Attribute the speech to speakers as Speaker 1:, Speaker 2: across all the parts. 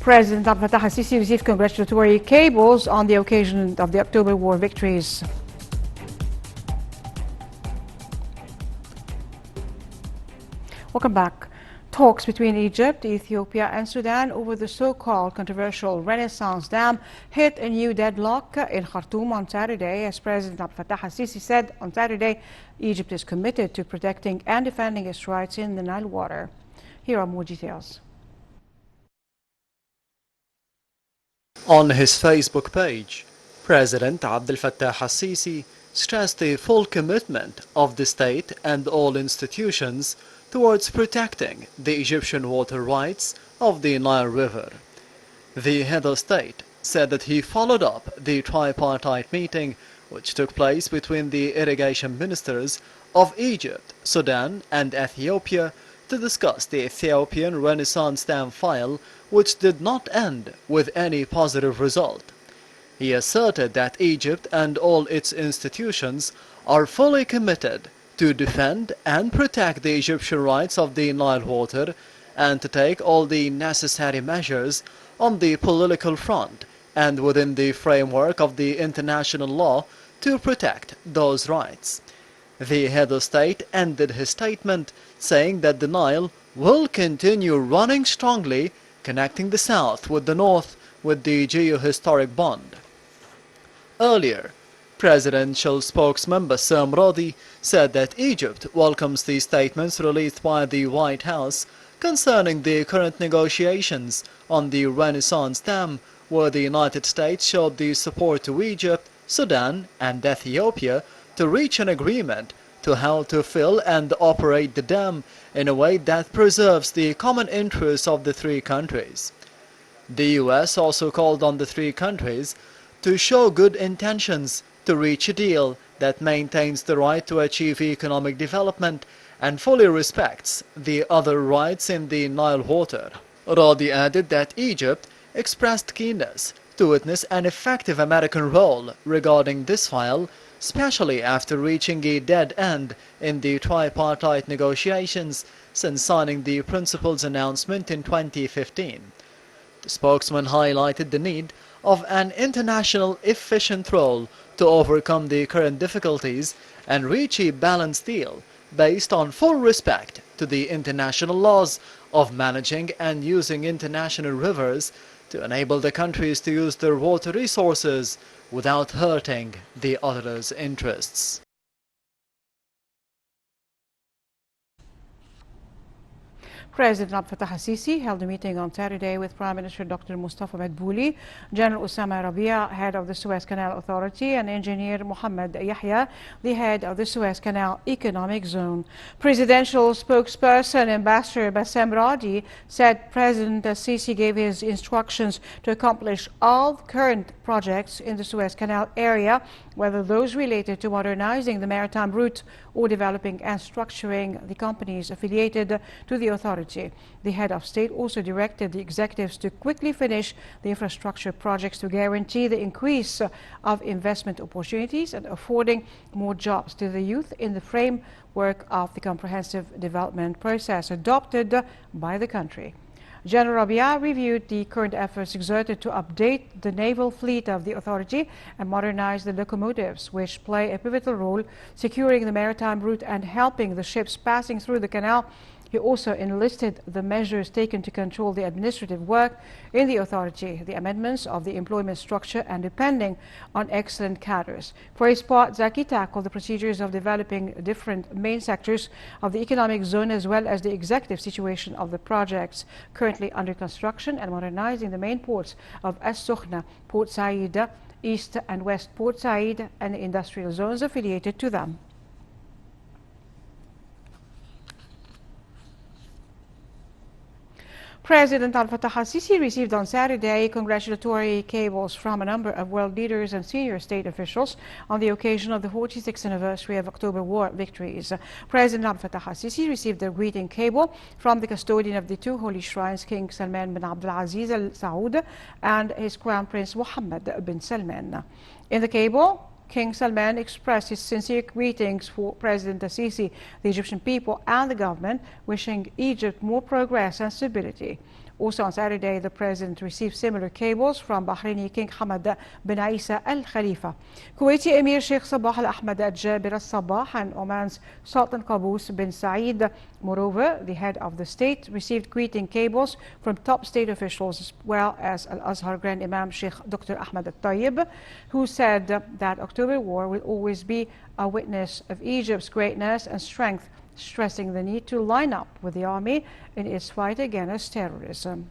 Speaker 1: President Fattah AlSissi received congratulatory cables on the occasion of the October War victories. Welcome back. Talks between Egypt, Ethiopia and Sudan over the so-called controversial Renaissance Dam hit a new deadlock in Khartoum on Saturday. As President Fattah AlSissi said on Saturday, Egypt is committed to protecting and defending its rights in the Nile water. Here are more details.
Speaker 2: On his Facebook page, President Abdel AlSissi stressed the full commitment of the state and all institutions towards protecting the Egyptian water rights of the Nile River. The head of state said that he followed up the tripartite meeting which took place between the irrigation ministers of Egypt, Sudan and Ethiopia to discuss the Ethiopian Renaissance Dam file, which did not end with any positive result. He asserted that Egypt and all its institutions are fully committed to defend and protect the Egyptian rights of the Nile water and to take all the necessary measures on the political front and within the framework of the international law to protect those rights. The head of state ended his statement saying that the Nile will continue running strongly, connecting the south with the north with the geohistoric bond. Earlier, Presidential spokesman Bassam Radi said that Egypt welcomes the statements released by the White House concerning the current negotiations on the Renaissance Dam, where the United States showed the support to Egypt, Sudan and Ethiopia to reach an agreement to how to fill and operate the dam in a way that preserves the common interests of the three countries. The U.S. also called on the three countries to show good intentions to reach a deal that maintains the right to achieve economic development and fully respects the other rights in the Nile water. Radi added that Egypt expressed keenness to witness an effective American role regarding this file, especially after reaching a dead end in the tripartite negotiations since signing the principles announcement in 2015. The spokesman highlighted the need of an international efficient role to overcome the current difficulties and reach a balanced deal based on full respect to the international laws of managing and using international rivers to enable the countries to use their water resources without hurting the other's interests.
Speaker 1: President Fattah AlSissi held a meeting on Saturday with Prime Minister Dr. Mustafa Madbouli, General Osama Rabia, head of the Suez Canal Authority, and Engineer Mohammed Yahya, the head of the Suez Canal Economic Zone. Presidential spokesperson Ambassador Bassam Radi said President AlSissi gave his instructions to accomplish all current projects in the Suez Canal area, whether those related to modernizing the maritime route or developing and structuring the companies affiliated to the authority. The head of state also directed the executives to quickly finish the infrastructure projects to guarantee the increase of investment opportunities and affording more jobs to the youth in the framework of the comprehensive development process adopted by the country. General Rabia reviewed the current efforts exerted to update the naval fleet of the authority and modernize the locomotives, which play a pivotal role securing the maritime route and helping the ships passing through the canal. He also enlisted the measures taken to control the administrative work in the authority, the amendments of the employment structure, and depending on excellent cadres. For his part, Zaki tackled the procedures of developing different main sectors of the economic zone as well as the executive situation of the projects currently under construction and modernizing the main ports of As-Sukhna, Port Said, East and West Port Said, and the industrial zones affiliated to them. President Fattah AlSissi received on Saturday congratulatory cables from a number of world leaders and senior state officials on the occasion of the 46th anniversary of October War victories. President Fattah AlSissi received a greeting cable from the custodian of the two holy shrines, King Salman bin Abdulaziz Al Saud and his Crown Prince Mohammed bin Salman. In the cable, King Salman expressed his sincere greetings for President AlSissi, the Egyptian people and the government, wishing Egypt more progress and stability. Also on Saturday, the president received similar cables from Bahraini King Hamad bin Isa Al Khalifa, Kuwaiti Emir Sheikh Sabah Al Ahmad Al Jabir Al Sabah, and Oman's Sultan Qaboos bin Saeed. Moreover, the head of the state received greeting cables from top state officials, as well as Al Azhar Grand Imam Sheikh Dr. Ahmad Al Tayyib, who said that October War will always be a witness of Egypt's greatness and strength, stressing the need to line up with the army in its fight against terrorism.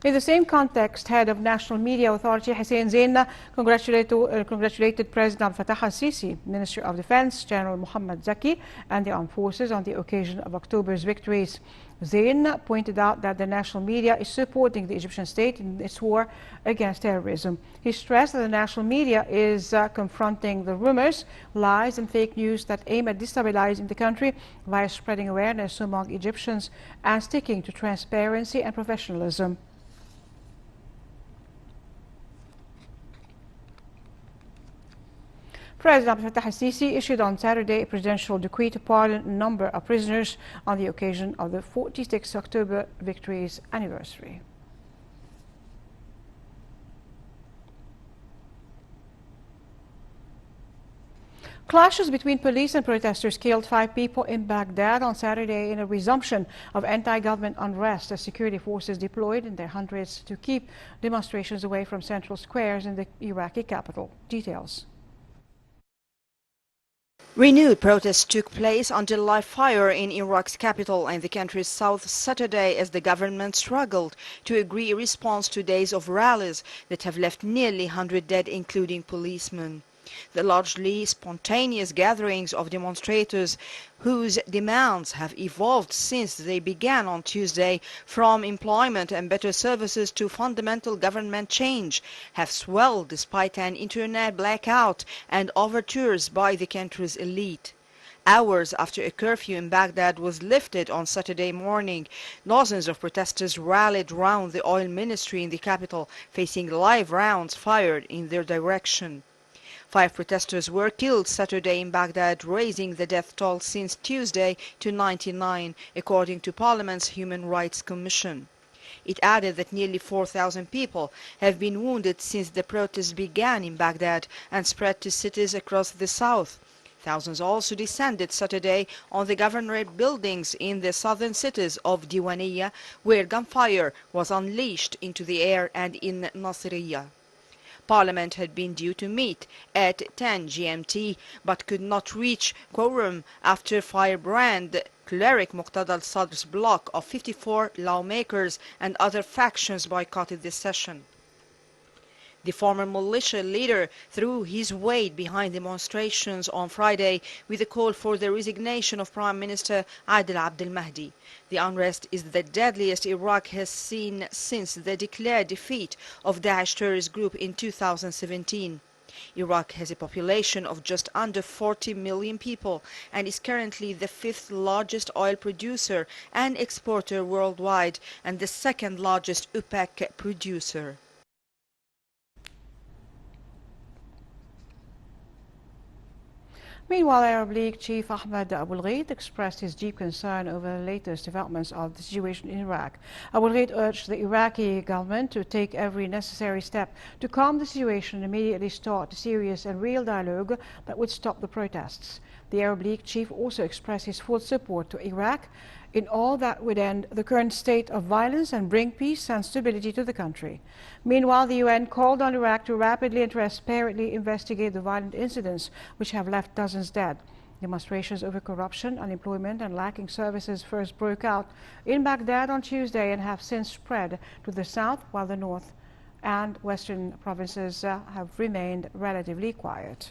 Speaker 1: In the same context, head of National Media Authority Hussein Zain congratulated President Fattah AlSissi, Minister of Defense General Mohammed Zaki, and the armed forces on the occasion of October's victories. Zain pointed out that the national media is supporting the Egyptian state in its war against terrorism. He stressed that the national media is confronting the rumors, lies and fake news that aim at destabilizing the country via spreading awareness among Egyptians and sticking to transparency and professionalism. President Fattah AlSissi issued on Saturday a presidential decree to pardon a number of prisoners on the occasion of the 46th October victories anniversary. Clashes between police and protesters killed 5 people in Baghdad on Saturday in a resumption of anti-government unrest as security forces deployed in their hundreds to keep demonstrations away from central squares in the Iraqi capital. Details.
Speaker 3: Renewed protests took place under live fire in Iraq's capital and the country's south Saturday as the government struggled to agree a response to days of rallies that have left nearly 100 dead, including policemen. The largely spontaneous gatherings of demonstrators, whose demands have evolved since they began on Tuesday from employment and better services to fundamental government change, have swelled despite an internet blackout and overtures by the country's elite. Hours after a curfew in Baghdad was lifted on Saturday morning, dozens of protesters rallied round the oil ministry in the capital, facing live rounds fired in their direction. 5 protesters were killed Saturday in Baghdad, raising the death toll since Tuesday to 99, according to Parliament's Human Rights Commission. It added that nearly 4,000 people have been wounded since the protests began in Baghdad and spread to cities across the south. Thousands also descended Saturday on the governorate buildings in the southern cities of Diwaniyah, where gunfire was unleashed into the air, and in Nasiriyah. Parliament had been due to meet at 10 GMT but could not reach quorum after firebrand cleric Muqtada al-Sadr's bloc of 54 lawmakers and other factions boycotted the session. The former militia leader threw his weight behind demonstrations on Friday with a call for the resignation of Prime Minister Abdel Mahdi. The unrest is the deadliest Iraq has seen since the declared defeat of Daesh terrorist group in 2017. Iraq has a population of just under 40 million people and is currently the 5th largest oil producer and exporter worldwide and the 2nd largest OPEC producer.
Speaker 1: Meanwhile, Arab League Chief Ahmed Abu Ghait expressed his deep concern over the latest developments of the situation in Iraq. Abu Ghait urged the Iraqi government to take every necessary step to calm the situation and immediately start a serious and real dialogue that would stop the protests. The Arab League chief also expressed his full support to Iraq in all that would end the current state of violence and bring peace and stability to the country. Meanwhile, the UN called on Iraq to rapidly and transparently investigate the violent incidents which have left dozens dead. Demonstrations over corruption, unemployment and lacking services first broke out in Baghdad on Tuesday and have since spread to the south, while the north and western provinces have remained relatively quiet.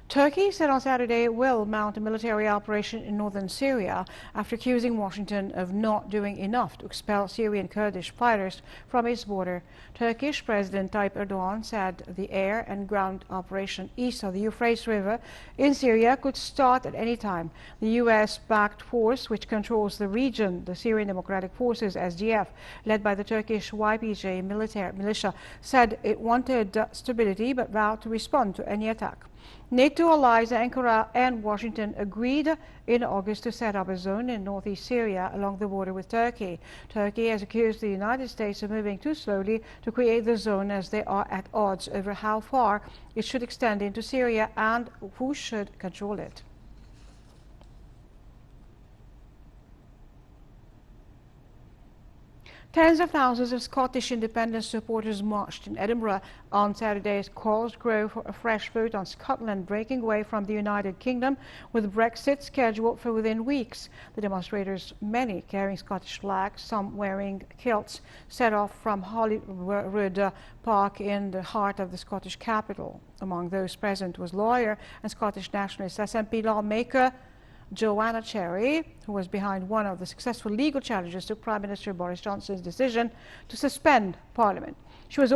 Speaker 1: Turkey said on Saturday it will mount a military operation in northern Syria after accusing Washington of not doing enough to expel Syrian Kurdish fighters from its border. Turkish President Tayyip Erdogan said the air and ground operation east of the Euphrates River in Syria could start at any time. The U.S.-backed force, which controls the region, the Syrian Democratic Forces, SDF, led by the Turkish YPG militia, said it wanted stability but vowed to respond to any attack. NATO allies Ankara and Washington agreed in August to set up a zone in northeast Syria along the border with Turkey. Turkey has accused the United States of moving too slowly to create the zone, as they are at odds over how far it should extend into Syria and who should control it. Tens of thousands of Scottish independence supporters marched in Edinburgh on Saturday as calls grew for a fresh vote on Scotland breaking away from the United Kingdom, with Brexit scheduled for within weeks. The demonstrators, many carrying Scottish flags, some wearing kilts, set off from Holyrood Park in the heart of the Scottish capital. Among those present was lawyer and Scottish nationalist SNP lawmaker Joanna Cherry, who was behind one of the successful legal challenges to Prime Minister Boris Johnson's decision to suspend Parliament. She was